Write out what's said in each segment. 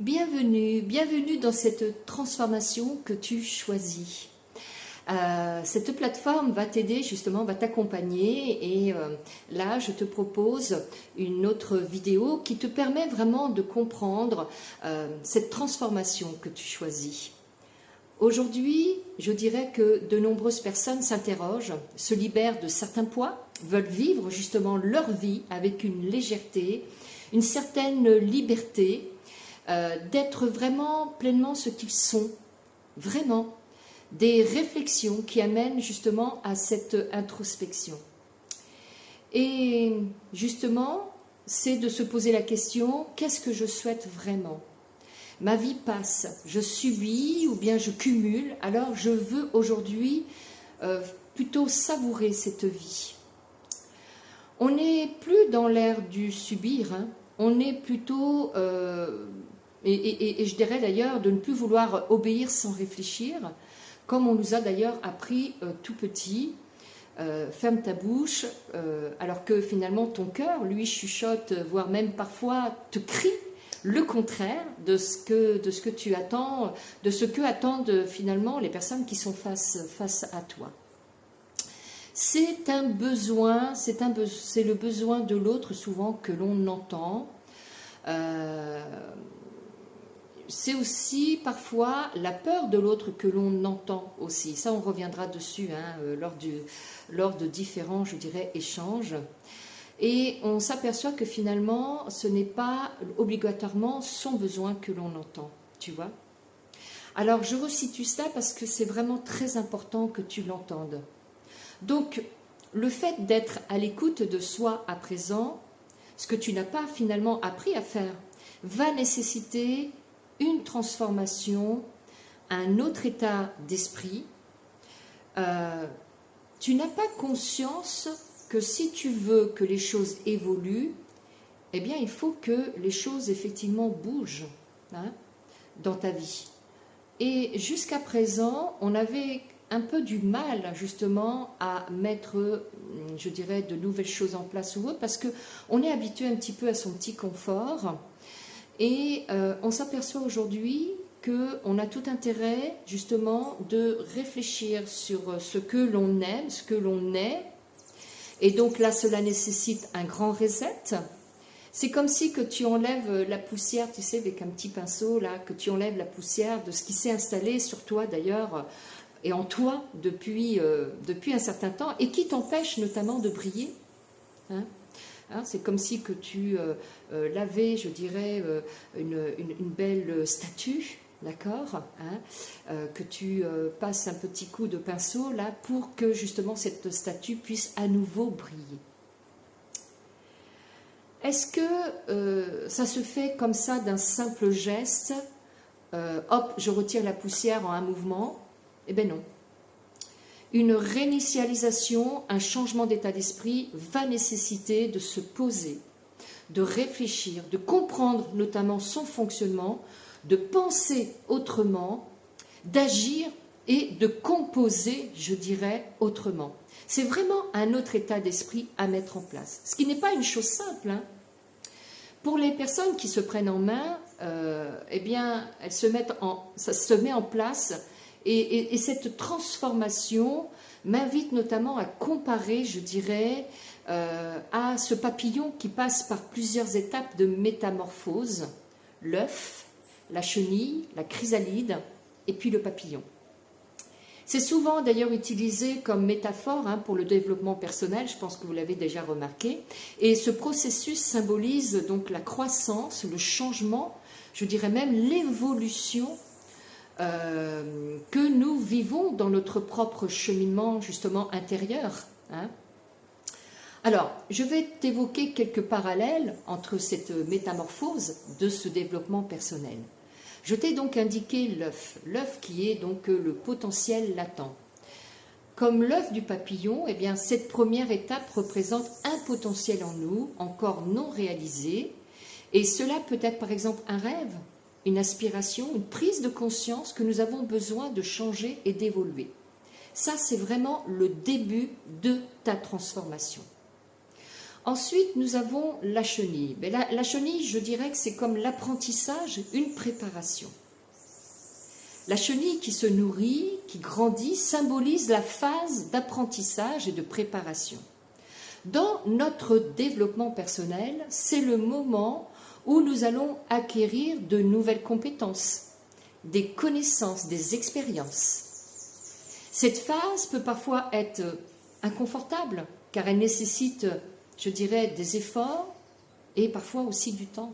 Bienvenue, bienvenue dans cette transformation que tu choisis. Cette plateforme va t'aider justement, va t'accompagner et là je te propose une autre vidéo qui te permet vraiment de comprendre cette transformation que tu choisis. Aujourd'hui, je dirais que de nombreuses personnes s'interrogent, se libèrent de certains poids, veulent vivre justement leur vie avec une légèreté, une certaine liberté, d'être vraiment pleinement ce qu'ils sont, vraiment, des réflexions qui amènent justement à cette introspection. Et justement, c'est de se poser la question, qu'est-ce que je souhaite vraiment ? Ma vie passe, je subis ou bien je cumule, alors je veux aujourd'hui plutôt savourer cette vie. On n'est plus dans l'ère du subir, hein. On est plutôt... Et je dirais d'ailleurs de ne plus vouloir obéir sans réfléchir, comme on nous a d'ailleurs appris tout petit, ferme ta bouche, alors que finalement ton cœur, lui, chuchote, voire même parfois te crie le contraire de ce que tu attends, de ce que attendent finalement les personnes qui sont face à toi. C'est un besoin, c'est le besoin de l'autre souvent que l'on entend. C'est aussi parfois la peur de l'autre que l'on entend aussi. Ça, on reviendra dessus hein, lors de différents, je dirais, échanges. Et on s'aperçoit que finalement, ce n'est pas obligatoirement son besoin que l'on entend, tu vois. Alors, je resitue cela parce que c'est vraiment très important que tu l'entendes. Donc, le fait d'être à l'écoute de soi à présent, ce que tu n'as pas finalement appris à faire, va nécessiter une transformation, un autre état d'esprit. Tu n'as pas conscience que si tu veux que les choses évoluent, eh bien il faut que les choses effectivement bougent hein, dans ta vie. Et jusqu'à présent, on avait un peu du mal justement à mettre, je dirais, de nouvelles choses en place ou autre, parce qu'on est habitué un petit peu à son petit confort. Et on s'aperçoit aujourd'hui qu'on a tout intérêt justement de réfléchir sur ce que l'on aime, ce que l'on est. Et donc là, cela nécessite un grand reset. C'est comme si que tu enlèves la poussière, tu sais, avec un petit pinceau, là, que tu enlèves la poussière de ce qui s'est installé sur toi d'ailleurs, et en toi depuis un certain temps, et qui t'empêche notamment de briller. Hein. Hein, c'est comme si que tu lavais, je dirais, une belle statue, d'accord hein, que tu passes un petit coup de pinceau là pour que justement cette statue puisse à nouveau briller. Est-ce que ça se fait comme ça d'un simple geste, hop, je retire la poussière en un mouvement? Eh bien non. Une réinitialisation, un changement d'état d'esprit va nécessiter de se poser, de réfléchir, de comprendre notamment son fonctionnement, de penser autrement, d'agir et de composer, je dirais, autrement. C'est vraiment un autre état d'esprit à mettre en place, ce qui n'est pas une chose simple. Hein. Pour les personnes qui se prennent en main, eh bien, ça se met en place. Et cette transformation m'invite notamment à comparer, je dirais, à ce papillon qui passe par plusieurs étapes de métamorphose, l'œuf, la chenille, la chrysalide et puis le papillon. C'est souvent d'ailleurs utilisé comme métaphore hein, pour le développement personnel, je pense que vous l'avez déjà remarqué, et ce processus symbolise donc la croissance, le changement, je dirais même l'évolution que nous vivons dans notre propre cheminement justement intérieur. Hein. Alors, je vais t'évoquer quelques parallèles entre cette métamorphose de ce développement personnel. Je t'ai donc indiqué l'œuf qui est donc le potentiel latent. Comme l'œuf du papillon, eh bien, cette première étape représente un potentiel en nous, encore non réalisé, et cela peut être par exemple un rêve, une aspiration, une prise de conscience que nous avons besoin de changer et d'évoluer. Ça, c'est vraiment le début de ta transformation. Ensuite, nous avons la chenille. Mais la chenille, je dirais que c'est comme l'apprentissage, une préparation. La chenille qui se nourrit, qui grandit, symbolise la phase d'apprentissage et de préparation. Dans notre développement personnel, c'est le moment où nous allons acquérir de nouvelles compétences, des connaissances, des expériences. Cette phase peut parfois être inconfortable, car elle nécessite, je dirais, des efforts et parfois aussi du temps.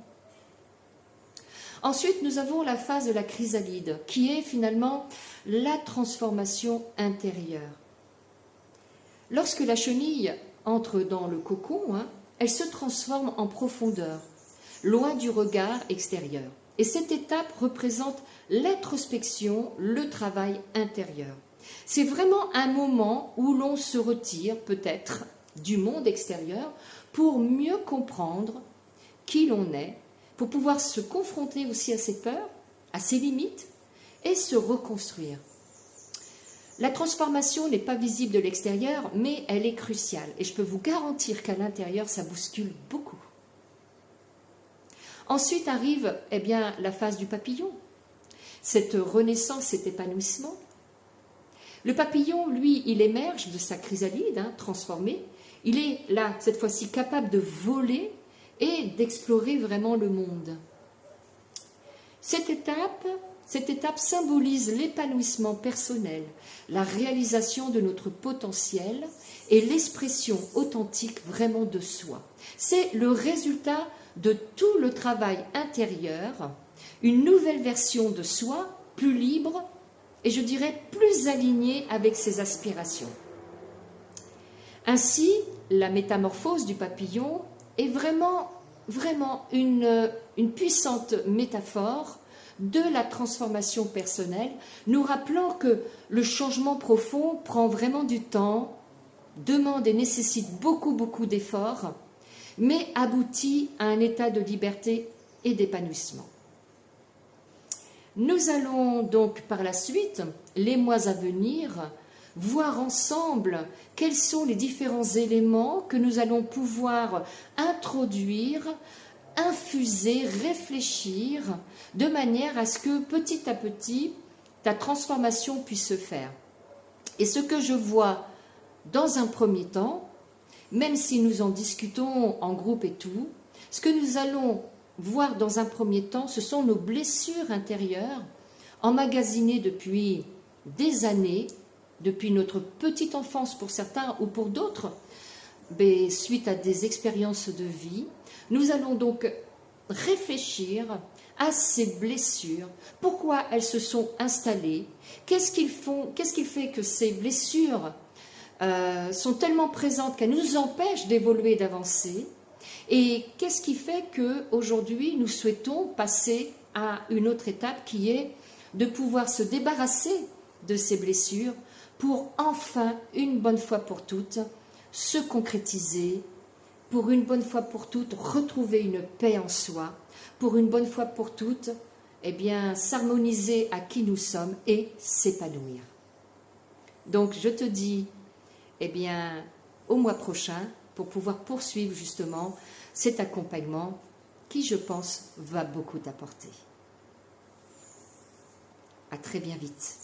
Ensuite, nous avons la phase de la chrysalide, qui est finalement la transformation intérieure. Lorsque la chenille entre dans le cocon, elle se transforme en profondeur, loin du regard extérieur. Et cette étape représente l'introspection, le travail intérieur. C'est vraiment un moment où l'on se retire peut-être du monde extérieur pour mieux comprendre qui l'on est, pour pouvoir se confronter aussi à ses peurs, à ses limites et se reconstruire. La transformation n'est pas visible de l'extérieur, mais elle est cruciale. Et je peux vous garantir qu'à l'intérieur, ça bouscule beaucoup. Ensuite arrive la phase du papillon, cette renaissance, cet épanouissement. Le papillon, lui, il émerge de sa chrysalide, transformé. Il est là, cette fois-ci, capable de voler et d'explorer vraiment le monde. Cette étape symbolise l'épanouissement personnel, la réalisation de notre potentiel et l'expression authentique vraiment de soi. C'est le résultat de tout le travail intérieur, une nouvelle version de soi, plus libre et je dirais plus alignée avec ses aspirations. Ainsi, la métamorphose du papillon est vraiment une puissante métaphore de la transformation personnelle, nous rappelant que le changement profond prend vraiment du temps, demande et nécessite beaucoup d'efforts, mais aboutit à un état de liberté et d'épanouissement. Nous allons donc par la suite, les mois à venir, voir ensemble quels sont les différents éléments que nous allons pouvoir introduire, infuser, réfléchir, de manière à ce que petit à petit, ta transformation puisse se faire. Et ce que je vois dans un premier temps, même si nous en discutons en groupe et tout, ce que nous allons voir dans un premier temps, ce sont nos blessures intérieures, emmagasinées depuis des années, depuis notre petite enfance pour certains ou pour d'autres, mais suite à des expériences de vie. Nous allons donc réfléchir à ces blessures, pourquoi elles se sont installées, qu'est-ce qui fait que ces blessures sont tellement présentes qu'elles nous empêchent d'évoluer, d'avancer, et qu'est-ce qui fait qu'aujourd'hui nous souhaitons passer à une autre étape qui est de pouvoir se débarrasser de ces blessures pour enfin, une bonne fois pour toutes, se concrétiser, pour une bonne fois pour toutes, retrouver une paix en soi, pour une bonne fois pour toutes, s'harmoniser à qui nous sommes et s'épanouir. Donc je te dis, au mois prochain, pour pouvoir poursuivre justement cet accompagnement qui, je pense, va beaucoup t'apporter. À très bien vite.